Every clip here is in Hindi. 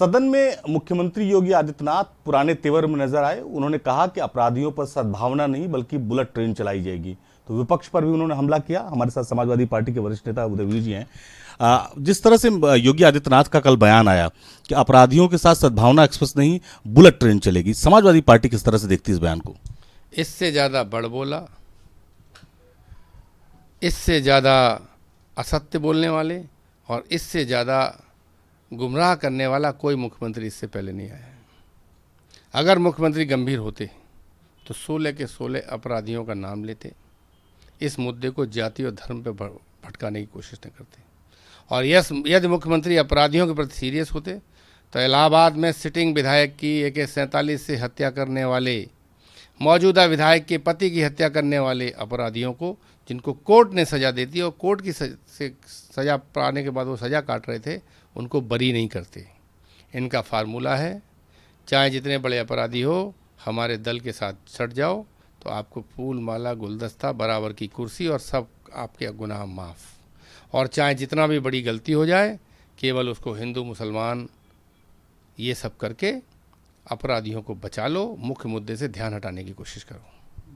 सदन में मुख्यमंत्री योगी आदित्यनाथ पुराने तेवर में नजर आए। उन्होंने कहा कि अपराधियों पर सद्भावना नहीं बल्कि बुलेट ट्रेन चलाई जाएगी। तो विपक्ष पर भी उन्होंने हमला किया। हमारे साथ समाजवादी पार्टी के वरिष्ठ नेता उदयवीर जी हैं। जिस तरह से योगी आदित्यनाथ का कल बयान आया कि अपराधियों के साथ सद्भावना एक्सप्रेस नहीं बुलेट ट्रेन चलेगी, समाजवादी पार्टी किस तरह से देखती है इस बयान को? इससे ज़्यादा बड़बोला, इससे ज़्यादा असत्य बोलने वाले और इससे ज़्यादा गुमराह करने वाला कोई मुख्यमंत्री इससे पहले नहीं आया। अगर मुख्यमंत्री गंभीर होते तो 16 के 16 अपराधियों का नाम लेते, इस मुद्दे को जाति और धर्म पर भटकाने की कोशिश न करते। और यदि मुख्यमंत्री अपराधियों के प्रति सीरियस होते तो इलाहाबाद में सिटिंग विधायक की AK-47 से हत्या करने वाले, मौजूदा विधायक के पति की हत्या करने वाले अपराधियों को, जिनको कोर्ट ने सज़ा दी थी और कोर्ट की सज़ा पाने के बाद वो सज़ा काट रहे थे, उनको बरी नहीं करते। इनका फार्मूला है, चाहे जितने बड़े अपराधी हो, हमारे दल के साथ सट जाओ तो आपको फूल माला गुलदस्ता बराबर की कुर्सी और सब आपके गुनाह माफ़। और चाहे जितना भी बड़ी गलती हो जाए, केवल उसको हिंदू मुसलमान ये सब करके अपराधियों को बचा लो, मुख्य मुद्दे से ध्यान हटाने की कोशिश करो।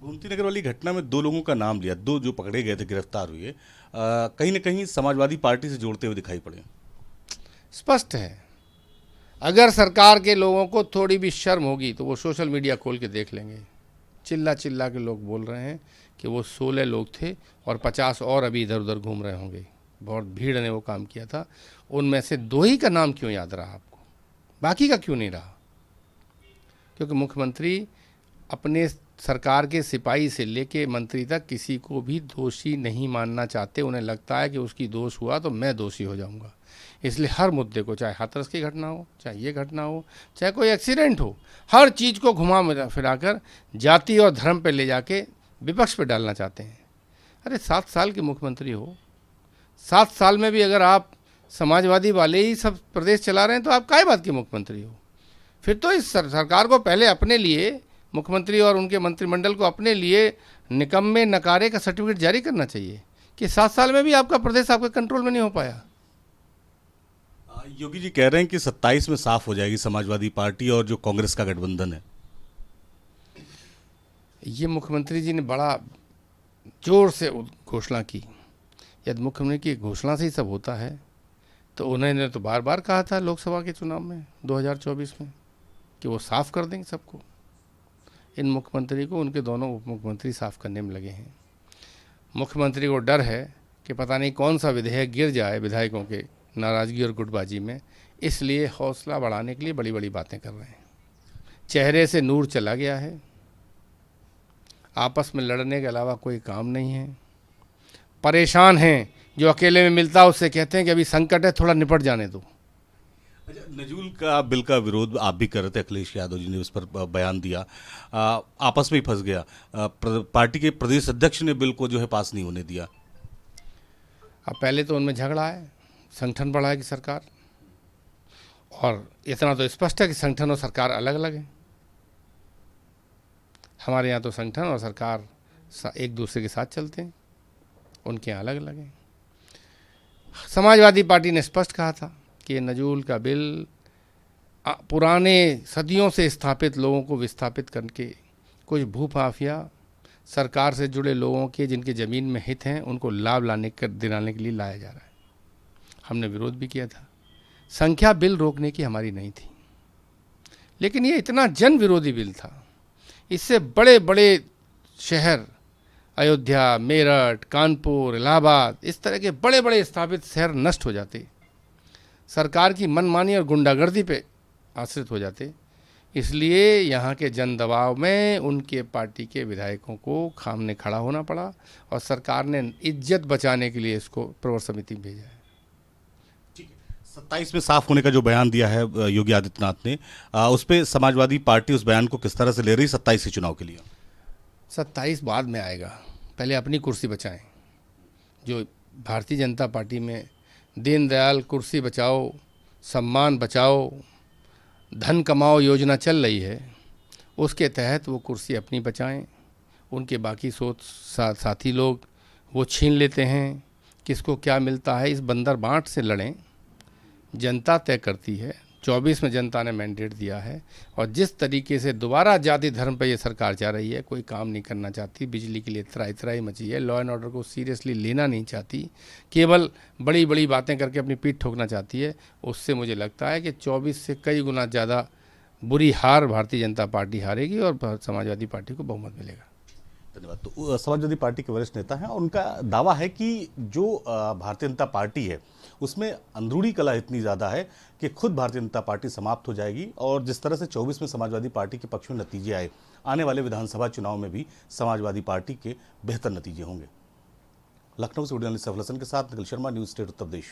गोमती नगर वाली घटना में 2 लोगों का नाम लिया, 2 जो पकड़े गए थे, गिरफ्तार हुए, कहीं ना कहीं समाजवादी पार्टी से जोड़ते हुए दिखाई पड़े। स्पष्ट है, अगर सरकार के लोगों को थोड़ी भी शर्म होगी तो वो सोशल मीडिया खोल के देख लेंगे। चिल्ला चिल्ला के लोग बोल रहे हैं कि वो 16 लोग थे और 50 और अभी इधर उधर घूम रहे होंगे। बहुत भीड़ ने वो काम किया था। उनमें से 2 ही का नाम क्यों याद रहा आपको, बाकी का क्यों नहीं रहा? क्योंकि मुख्यमंत्री अपने सरकार के सिपाही से लेके मंत्री तक किसी को भी दोषी नहीं मानना चाहते। उन्हें लगता है कि उसकी दोष हुआ तो मैं दोषी हो जाऊंगा। इसलिए हर मुद्दे को, चाहे हाथरस की घटना हो, चाहे ये घटना हो, चाहे कोई एक्सीडेंट हो, हर चीज़ को घुमा फिराकर जाति और धर्म पे ले जाके विपक्ष पे डालना चाहते हैं। अरे 7 साल के मुख्यमंत्री हो, 7 साल में भी अगर आप समाजवादी वाले ही सब प्रदेश चला रहे हैं तो आप काय बात के मुख्यमंत्री हो? फिर तो इस सरकार को पहले अपने लिए, मुख्यमंत्री और उनके मंत्रिमंडल को अपने लिए निकम्मे नकारे का सर्टिफिकेट जारी करना चाहिए कि 7 साल में भी आपका प्रदेश आपके कंट्रोल में नहीं हो पाया। योगी जी कह रहे हैं कि 27 में साफ हो जाएगी समाजवादी पार्टी और जो कांग्रेस का गठबंधन है। ये मुख्यमंत्री जी ने बड़ा जोर से घोषणा की। यदि मुख्यमंत्री की घोषणा से ही सब होता है तो उन्होंने तो बार बार कहा था लोकसभा के चुनाव में 2024 में कि वो साफ कर देंगे सबको। इन मुख्यमंत्री को उनके दोनों उप मुख्यमंत्री साफ करने में लगे हैं। मुख्यमंत्री को डर है कि पता नहीं कौन सा विधेयक गिर जाए विधायकों के नाराज़गी और गुटबाजी में, इसलिए हौसला बढ़ाने के लिए बड़ी बड़ी बातें कर रहे हैं। चेहरे से नूर चला गया है, आपस में लड़ने के अलावा कोई काम नहीं है। परेशान हैं, जो अकेले में मिलता उससे कहते हैं कि अभी संकट है, थोड़ा निपट जाने दो। अच्छा, नजूल का बिल का विरोध आप भी कर रहे थे, अखिलेश यादव जी ने उस पर बयान दिया, आपस में ही फंस गया। पार्टी के प्रदेश अध्यक्ष ने बिल को जो है पास नहीं होने दिया। अब पहले तो उनमें झगड़ा है, संगठन बढ़ाएगी सरकार, और इतना तो स्पष्ट है कि संगठन और सरकार अलग अलग है। हमारे यहाँ तो संगठन और सरकार एक दूसरे के साथ चलते हैं, उनके यहाँ अलग अलग हैं। समाजवादी पार्टी ने स्पष्ट कहा था कि नजूल का बिल पुराने सदियों से स्थापित लोगों को विस्थापित करके कुछ भूमाफिया, सरकार से जुड़े लोगों के जिनके ज़मीन में हित हैं, उनको लाभ दिलाने के लिए लाया जा रहा है। हमने विरोध भी किया था। संख्या बिल रोकने की हमारी नहीं थी, लेकिन ये इतना जन विरोधी बिल था। इससे बड़े बड़े शहर, अयोध्या, मेरठ, कानपुर, इलाहाबाद, इस तरह के बड़े बड़े स्थापित शहर नष्ट हो जाते, सरकार की मनमानी और गुंडागर्दी पे आश्रित हो जाते। इसलिए यहाँ के जन दबाव में उनके पार्टी के विधायकों को सामने खड़ा होना पड़ा और सरकार ने इज्जत बचाने के लिए इसको प्रवर समिति में भेजा है। 27 में साफ होने का जो बयान दिया है योगी आदित्यनाथ ने, उस पर समाजवादी पार्टी उस बयान को किस तरह से ले रही 27 के चुनाव के लिए? 27 बाद में आएगा, पहले अपनी कुर्सी बचाएं। जो भारतीय जनता पार्टी में दीनदयाल कुर्सी बचाओ, सम्मान बचाओ, धन कमाओ योजना चल रही है, उसके तहत वो कुर्सी अपनी बचाएं। उनके बाकी साथी लोग वो छीन लेते हैं, किसको क्या मिलता है, इस बंदर बांट से लड़ें। जनता तय करती है 24 में जनता ने मैंडेट दिया है और जिस तरीके से दोबारा जाति धर्म पर ये सरकार जा रही है, कोई काम नहीं करना चाहती, बिजली के लिए त्राही त्राही मची है, लॉ एंड ऑर्डर को सीरियसली लेना नहीं चाहती, केवल बड़ी बड़ी बातें करके अपनी पीठ ठोकना चाहती है, उससे मुझे लगता है कि 24 से कई गुना ज़्यादा बुरी हार भारतीय जनता पार्टी हारेगी और समाजवादी पार्टी को बहुमत मिलेगा। धन्यवाद। तो समाजवादी पार्टी के वरिष्ठ नेता हैं और उनका दावा है कि जो भारतीय जनता पार्टी है उसमें अंदरूनी कलह इतनी ज़्यादा है कि खुद भारतीय जनता पार्टी समाप्त हो जाएगी और जिस तरह से 24 में समाजवादी पार्टी के पक्ष में नतीजे आए, आने वाले विधानसभा चुनाव में भी समाजवादी पार्टी के बेहतर नतीजे होंगे। लखनऊ से वीडियो जर्नलिस्ट सफल हसन के साथ निखिल शर्मा, न्यूज़ स्टेट उत्तर प्रदेश।